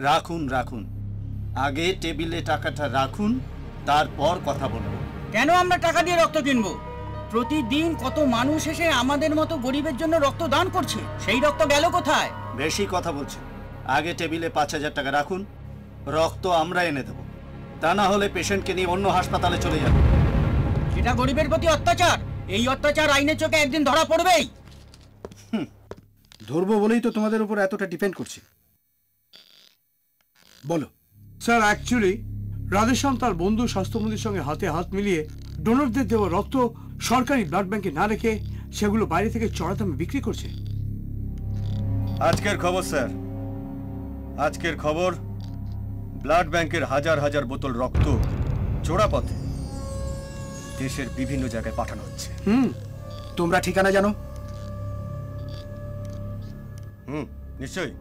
রাখুন রাখুন, আগে টেবিলে টাকাটা রাখুন, তারপর কথা বলবো। কেন আমরা টাকা দিয়ে রক্ত কিনবো? প্রতিদিন কত মানুষ এসে আমাদের মতো গরিবের জন্য রক্ত দান করছে, সেই রক্ত গেল কোথায়? বেশি কথা বলছে, আগে টেবিলে 5,000 টাকা রাখুন, রক্ত আমরা এনে দেবো, তা না হলে পেশেন্টকে নিয়ে অন্য হাসপাতালে চলে যাবে। এটা গরিবের প্রতি অত্যাচার, এই অত্যাচার আইনের চোখে একদিন ধরা পড়বেই। ধরবো বলেই তো তোমাদের উপর এতটা ডিপেন্ড করছি। বলো স্যার, অ্যাকচুয়ালি রাধেশ্যাম তার বন্ধু স্বাস্থ্যমন্ত্রীর সঙ্গে হাতে হাত মিলিয়ে ডোনরদের দেওয়া রক্ত সরকারি ব্লাড ব্যাংকে না রেখে সেগুলো বাইরে থেকে চড়া দামে বিক্রি করছে। আজকের খবর স্যার, আজকের খবর, ব্লাড ব্যাংকের হাজার হাজার বোতল রক্ত চোরা পথে দেশের বিভিন্ন জায়গায় পাঠানো হচ্ছে। তোমরা ঠিকানা জানো? নিশ্চয়ই।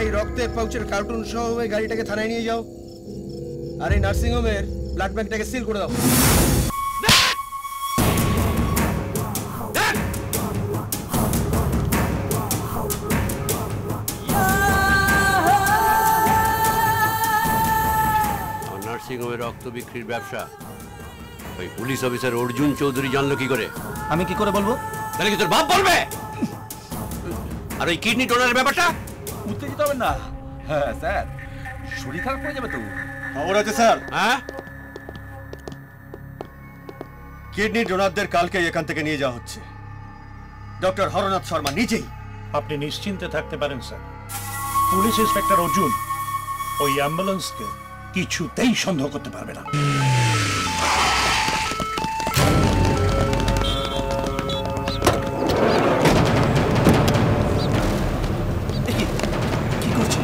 এই রক্তের পাউচের কার্টুন সহ ওই গাড়িটাকে থানায় নিয়ে যাও, আর এই নার্সিং হোমের ব্লাড ব্যাংকটাকে সিল করে দাও। নার্সিং হোমের রক্ত বিক্রির ব্যবসা ওই পুলিশ অফিসার অর্জুন চৌধুরী জানলো কি করে? আমি কি করে বলবো? তাহলে কি তোর বাপ বলবে? আর ওই কিডনি ডোনারের ব্যাপারটা? উত্তেজিত হবেন না। হ্যাঁ স্যার, শরীর খারাপ করে যাবে তো। খবর আছে স্যার, হ্যাঁ, কিডনি ডোনারদের কালকে এখান থেকে নিয়ে যাওয়া হচ্ছে, ডক্টর হরনাথ শর্মা নিজেই। আপনি নিশ্চিন্তে থাকতে পারেন স্যার, পুলিশ ইন্সপেক্টর অর্জুন ওই অ্যাম্বুলেন্সকে কিছুতেই সন্দেহ করতে পারবে না।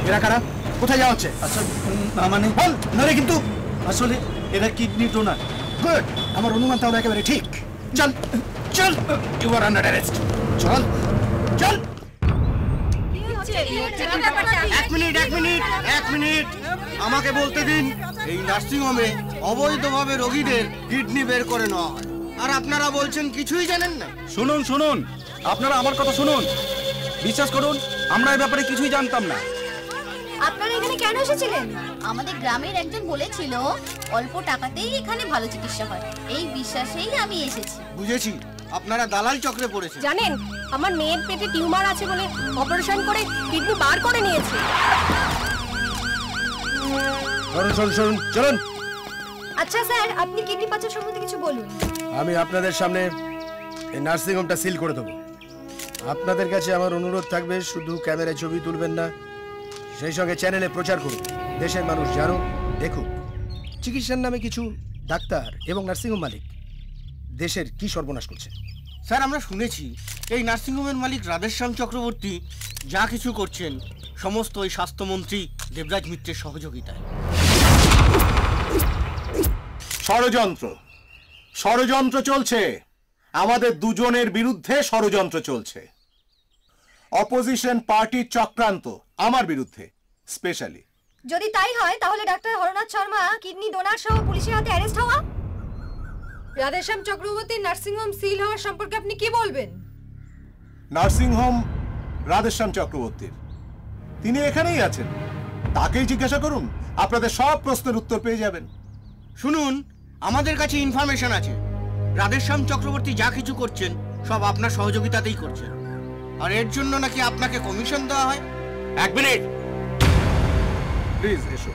এরা কারা? কোথায় যাওয়া হচ্ছে? আচ্ছা মানে বল নরে, কিন্তু আসলে এরা কিডনি ডোনার। গুড, আমার অনুমান তাহলে একেবারে ঠিক। চল চল, ইউ আর আন্ডার অ্যারেস্ট। চল চল। এক মিনিট, আমাকে বলতে দিন। এই নার্সিং হোমে অবৈধভাবে রোগীদের কিডনি বের করে নেওয়া হয়, আর আপনারা বলছেন কিছুই জানেন না। শুনুন শুনুন, আপনারা আমার কথা শুনুন, বিশ্বাস করুন আমরা এই ব্যাপারে কিছুই জানতাম না। আপনারা এখানে কেন এসেছিলেন? আমাদের গ্রামের একজন বলেছিল অল্প টাকাতেই এখানে ভালো চিকিৎসা হয়, এই বিশ্বাসেই আমি এসেছি। বুঝেছি, আপনারা দালাল চক্রে পড়েছেন। জানেন, আমার মেয়ের পেটে টিউমার আছে বলে অপারেশন করে কিডনি বার করে নিয়েছে। শুনুন, চলুন। আচ্ছা স্যার, আপনি কিডনি পাচার সম্বন্ধে কিছু বলুন। আমি আপনাদের সামনে এই নার্সিং হোমটা সিল করে দেবো। আপনাদের কাছে আমার অনুরোধ থাকবে, শুধু ক্যামেরায় ছবি তুলবেন না, সেই সঙ্গে চ্যানেলে প্রচার করুন, দেশের মানুষ জানুক, দেখুক চিকিৎসার নামে কিছু ডাক্তার এবং নার্সিংহোম মালিক দেশের কি সর্বনাশ করছে। স্যার, আমরা শুনেছি এই নার্সিংহোমের মালিক রাধেশ্যাম চক্রবর্তী যা কিছু করছেন সমস্ত ওই স্বাস্থ্যমন্ত্রী দেবরাজ মিত্রের সহযোগিতায়। ষড়যন্ত্র চলছে, আমাদের দুজনের বিরুদ্ধে ষড়যন্ত্র চলছে। অপোজিশন পার্টির চক্রান্ত আমার বিরুদ্ধে স্পেশালি। যদি তাই হয় তাহলে doctor Harnath Sharma kidney donor সহ পুলিশের হাতে অ্যারেস্ট হওয়া। রাধেশ্যাম চক্রবর্তীর নার্সিংহোম সিল হওয়ার সম্পর্কে আপনি কি বলবেন? নার্সিংহোম রাধেশ্যাম চক্রবর্তীর, তিনি এখানেই আছেন, তাকেই জিজ্ঞাসা করুন, আপনাদের সব প্রশ্নের উত্তর পেয়ে যাবেন। শুনুন, আমাদের কাছে ইনফরমেশন আছে রাধেশ্যাম চক্রবর্তী যা কিছু করছেন সব আপনার সহযোগিতাতেই করছেন, আর এর জন্য নাকি আপনাকে কমিশন দেওয়া হয়। এক মিনিট প্লিজ এসো।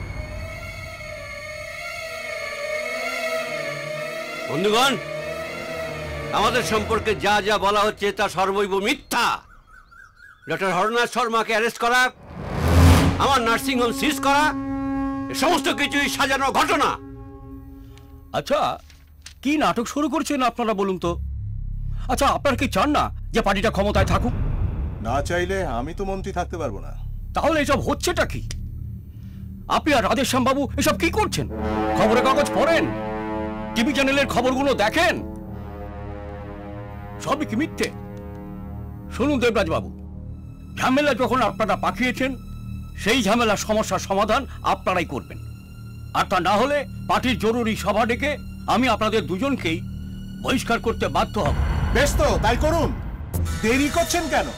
বন্ধুগণ, আমাদের সম্পর্কে যা যা বলা হচ্ছে তা সর্বৈব মিথ্যা। ডক্টর হরনাথ শর্মাকে অ্যারেস্ট করা আমার নার্সিং হোম সিজ করা, সমস্ত কিছুই সাজানো ঘটনা। আচ্ছা, কি নাটক শুরু করছেন আপনারা বলুন তো? আচ্ছা, আপনারা কি চান না যে পার্টিটা ক্ষমতায় থাকুক? না চাইলে আমি তো মন্ত্রী থাকতে পারবো না। তাহলে এসব হচ্ছেটা কি? আপনি আর রাধেশ্যাম বাবু এসব কি করছেন? খবরের কাগজ পড়েন, টিভি চ্যানেলের খবরগুলো দেখেন, সবই কি মিথ্যে? শুনুন দেবরাজ বাবু, ঝামেলা যখন আপনারা পাঠিয়েছেন, সেই ঝামেলার সমস্যার সমাধান আপনারাই করবেন। আর তা না হলে পার্টির জরুরি সভা ডেকে আমি আপনাদের দুজনকেই বহিষ্কার করতে বাধ্য হব। বেশ, তো তাই করুন, দেরি করছেন কেন?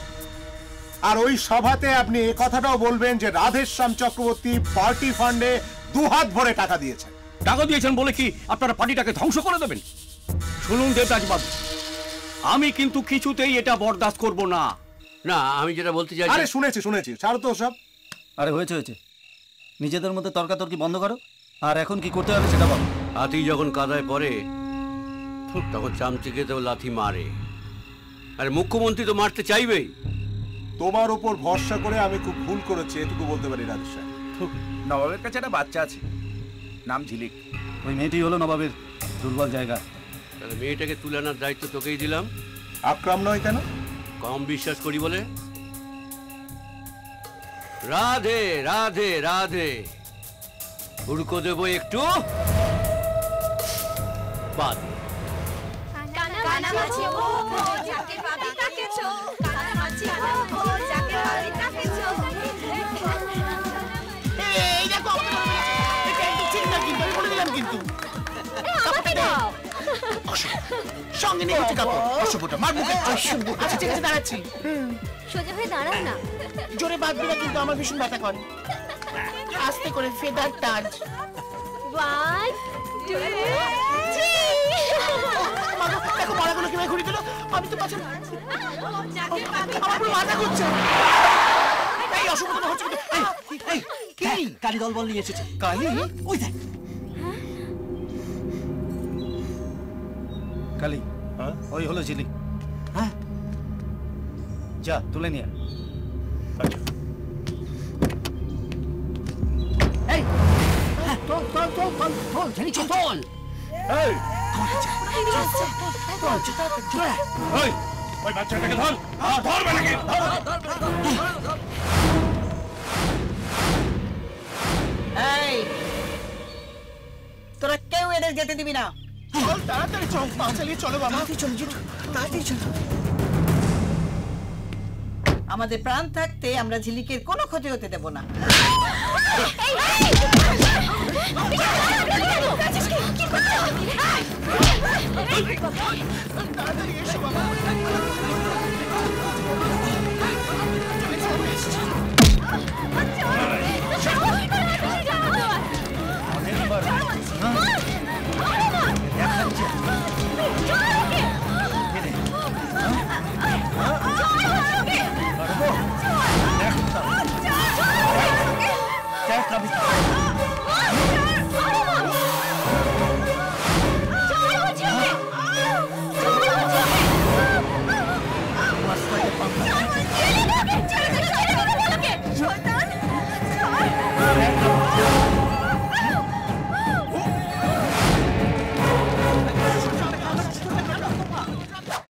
আর ওই সভাতে আপনি এ কথাটাও বলবেন যে রাধেশ্যাম চক্রবর্তী পার্টি ফান্ডে 2 হাত ভরে টাকা দিয়েছেন। টাকা দিয়েছেন বলে কি আপনারা পার্টিটাকে ধ্বংস করে দেবেন? শুনুন দেবরাজ বাবু, আমি কিন্তু কিছুতেই এটা বরদাস্ত করব না। না, আমি যেটা বলতে চাই, আরে শুনেছি, ছাড়ো তো সব। আরে হয়েছে, নিজেদের মধ্যে তর্কাতর্কি বন্ধ করো, আর এখন কি করতে হবে সেটা বলো। হাতি যখন কাদায় পড়ে তখন চামচিকেতেও লাথি মারে, আরে মুখ্যমন্ত্রী তো মারতে চাইবেই। তোমার উপর ভরসা করে আমি খুব ভুল করেছি, এটুকু বলতে পারি রাধেশ্যাম। নবাবের কাছে একটা বাচ্চা আছে, নাম ঝিলিক। ওই মেয়েটি হলো নবাবের দুর্বল জায়গা। তাহলে মেয়েটাকে তুলে আনার দায়িত্ব তোকেই দিলাম। আকরাম নয় কেন? কম বিশ্বাস করি বলে। রাধে রাধে রাধে, হুড়কো দেবো একটু বাদ। সঙ্গে নিয়ে হচ্ছে কাপড় অশুভটা মারবো। আচ্ছা ঠিক আছে, দাঁড়াচ্ছি। সোজা হয়ে দাঁড়াও না, জোরে বাঁধবি না কিন্তু আমার ভীষণ ব্যথা করে। আস্তে করে ফেদার টাচ। 1 2 3। দেখো মারাগুলো কিভাবে ঘুরে দিল। আমি তো পাচ্ছি আমার পুরো মাথা ঘুরছে। এই অশুভটা হচ্ছে কি? কালী দল বল নিয়ে এসেছে। কালী? ওই দেখ কালী, ওই হলো ঝিলিক। হ্যাঁ, যা তুলে নিয়ে। এই তোল ঝালি চল। এই ওই বাচ্চাটাকে ধর, ধরবে নাকি? এই তোরা কেউ এদের যেতে দিবি না। চল তাড়াতাড়ি চল, পা চালিয়ে চলো বাবা। তাড়াতাড়ি চল। আমাদের প্রাণ থাকতে আমরা ঝিলিকের কোনো ক্ষতি হতে দেব না। তাড়াতাড়ি এসো বাবা।